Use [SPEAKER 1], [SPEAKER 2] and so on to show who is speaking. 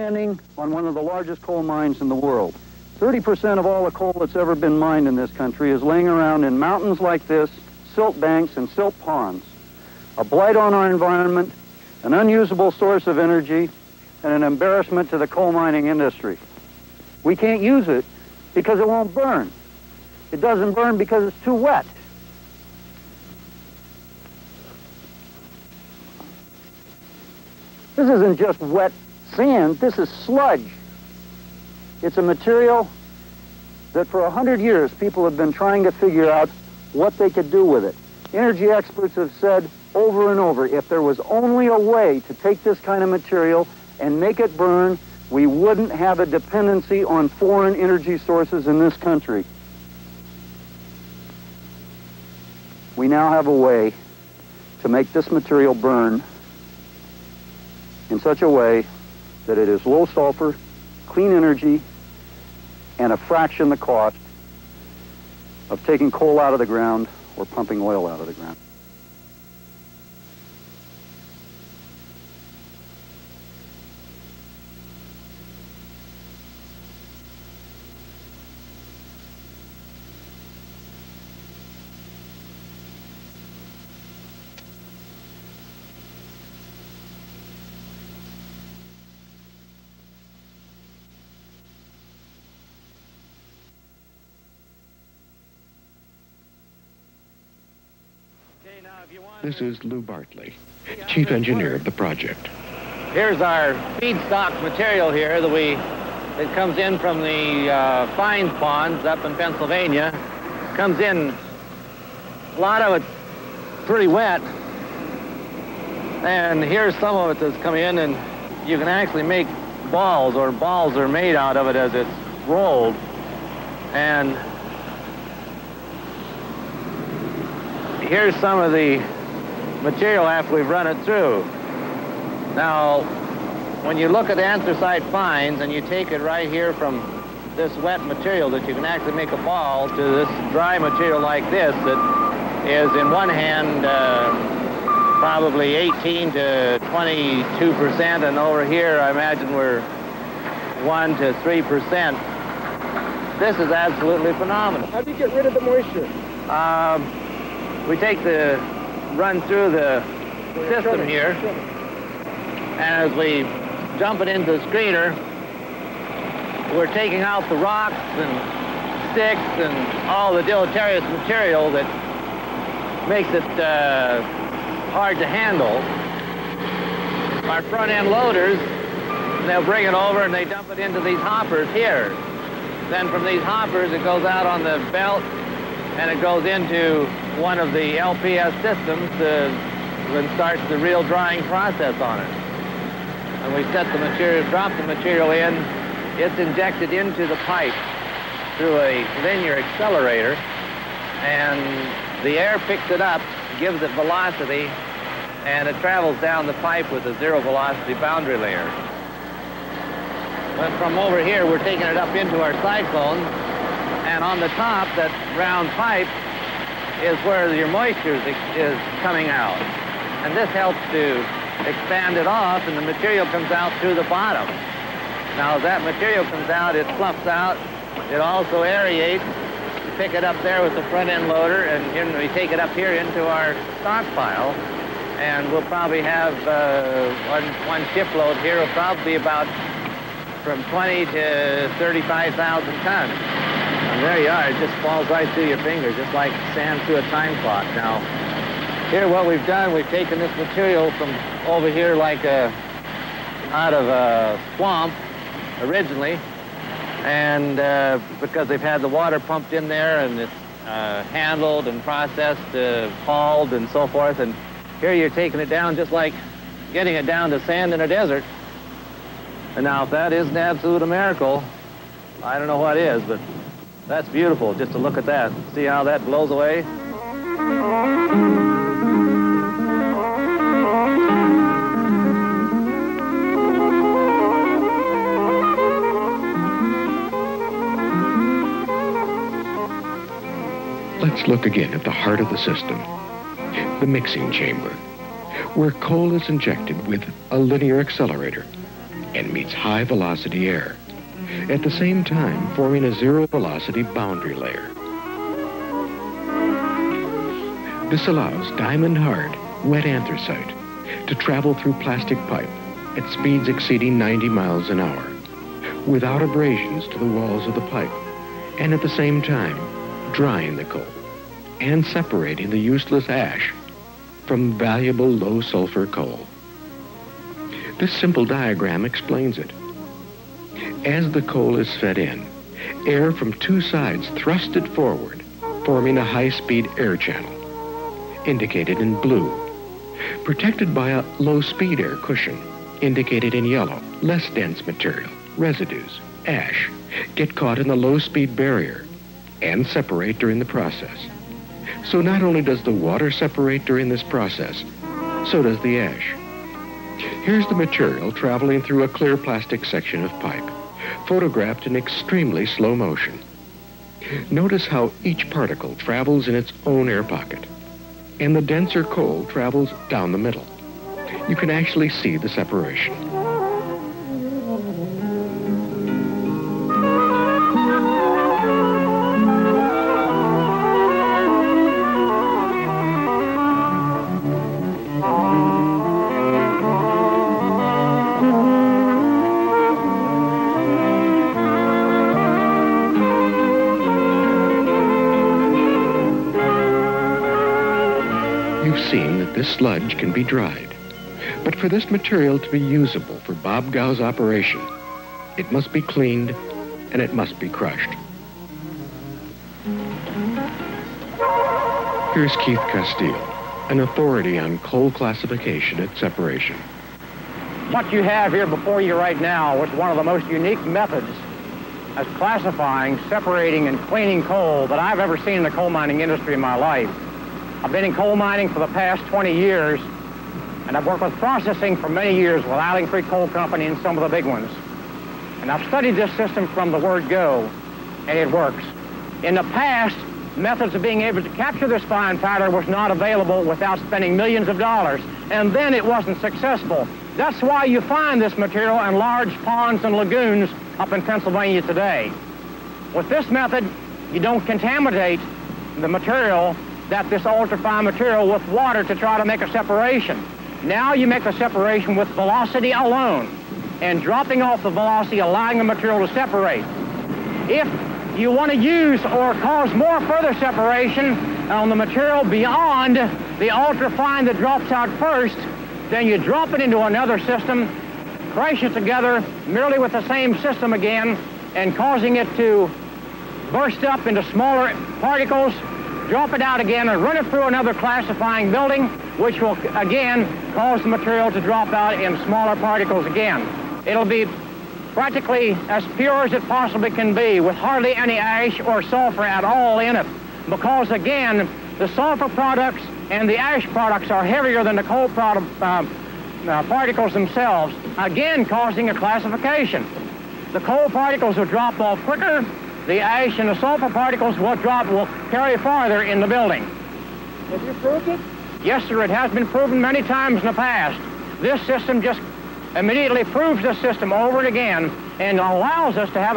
[SPEAKER 1] Standing on one of the largest coal mines in the world. 30% of all the coal that's ever been mined in this country is laying around in mountains like this, silt banks and silt ponds. A blight on our environment, an unusable source of energy, and an embarrassment to the coal mining industry. We can't use it because it won't burn. It doesn't burn because it's too wet. This isn't just wet sand, this is sludge. It's a material that for 100 years people have been trying to figure out what they could do with it. Energy experts have said over and over, if there was only a way to take this kind of material and make it burn, we wouldn't have a dependency on foreign energy sources in this country. We now have a way to make this material burn in such a way that it is low sulfur, clean energy, and a fraction the cost of taking coal out of the ground or pumping oil out of the ground.
[SPEAKER 2] This is Lou Bartley, chief engineer of the project.
[SPEAKER 3] Here's our feedstock material here it comes in from the fines ponds up in Pennsylvania. Comes in, a lot of it pretty wet. And here's some of it that's come in, and you can actually make balls, or balls are made out of it as it's rolled. And here's some of the material after we've run it through. Now, when you look at anthracite fines and you take it right here from this wet material that you can actually make a ball to this dry material like this that is in one hand probably 18 to 22%, and over here I imagine we're 1 to 3%. This is absolutely phenomenal.
[SPEAKER 4] How do you get rid of the moisture?
[SPEAKER 3] We run through the system here, and as we dump it into the screener, we're taking out the rocks and sticks and all the deleterious material that makes it hard to handle. Our front-end loaders, they'll bring it over and they dump it into these hoppers here. Then from these hoppers, it goes out on the belt and it goes into one of the LPS systems and starts the real drying process on it. When we set the material, drop the material in, it's injected into the pipe through a linear accelerator, and the air picks it up, gives it velocity, and it travels down the pipe with a zero velocity boundary layer. But from over here, we're taking it up into our cyclones, and on the top, that round pipe is where your moisture is coming out. And this helps to expand it off, and the material comes out through the bottom. Now, as that material comes out, it fluffs out. It also aerates. We pick it up there with the front-end loader, and we take it up here into our stockpile. And we'll probably have one shipload here will probably be about from 20 to 35,000 tons. And there you are. It just falls right through your fingers, just like sand through a time clock. Now, here what we've done, we've taken this material from over here like out of a swamp originally, and because they've had the water pumped in there and it's handled and processed, hauled and so forth, and here you're taking it down just like getting it down to sand in a desert. And now if that isn't absolute a miracle, I don't know what is, but that's beautiful just to look at that. See how that blows away?
[SPEAKER 2] Let's look again at the heart of the system, the mixing chamber, where coal is injected with a linear accelerator. and meets high-velocity air, at the same time forming a zero-velocity boundary layer. This allows diamond-hard, wet anthracite to travel through plastic pipe at speeds exceeding 90 miles an hour, without abrasions to the walls of the pipe, and at the same time drying the coal and separating the useless ash from valuable low-sulfur coal. This simple diagram explains it. As the coal is fed in, air from two sides thrusts it forward, forming a high-speed air channel, indicated in blue, protected by a low-speed air cushion, indicated in yellow. Less dense material, residues, ash, get caught in the low-speed barrier and separate during the process. So not only does the water separate during this process, so does the ash. Here's the material traveling through a clear plastic section of pipe, photographed in extremely slow motion. Notice how each particle travels in its own air pocket, and the denser coal travels down the middle. You can actually see the separation. You've seen that this sludge can be dried. But for this material to be usable for Bob Gow's operation, it must be cleaned and it must be crushed. Here's Keith Castile, an authority on coal classification and separation.
[SPEAKER 1] What you have here before you right now is one of the most unique methods of classifying, separating, and cleaning coal that I've ever seen in the coal mining industry in my life. I've been in coal mining for the past 20 years, and I've worked with processing for many years with Island Creek Coal Company and some of the big ones. And I've studied this system from the word go, and it works. In the past, methods of being able to capture this fine powder was not available without spending millions of dollars, and then it wasn't successful. That's why you find this material in large ponds and lagoons up in Pennsylvania today. With this method, you don't contaminate the material, this ultrafine material, with water to try to make a separation. Now you make the separation with velocity alone, and dropping off the velocity, allowing the material to separate. If you want to use or cause more further separation on the material beyond the ultrafine that drops out first, then you drop it into another system, crash it together merely with the same system again, and causing it to burst up into smaller particles, drop it out again, and run it through another classifying building, which will again cause the material to drop out in smaller particles again. It'll be practically as pure as it possibly can be, with hardly any ash or sulfur at all in it, because again, the sulfur products and the ash products are heavier than the coal particles themselves, again causing a classification. The coal particles will drop off quicker. The ash and the sulfur particles will carry farther in the building.
[SPEAKER 4] Have you proved it?
[SPEAKER 1] Yes, sir, it has been proven many times in the past. This system just immediately proves this system over and again and allows us to have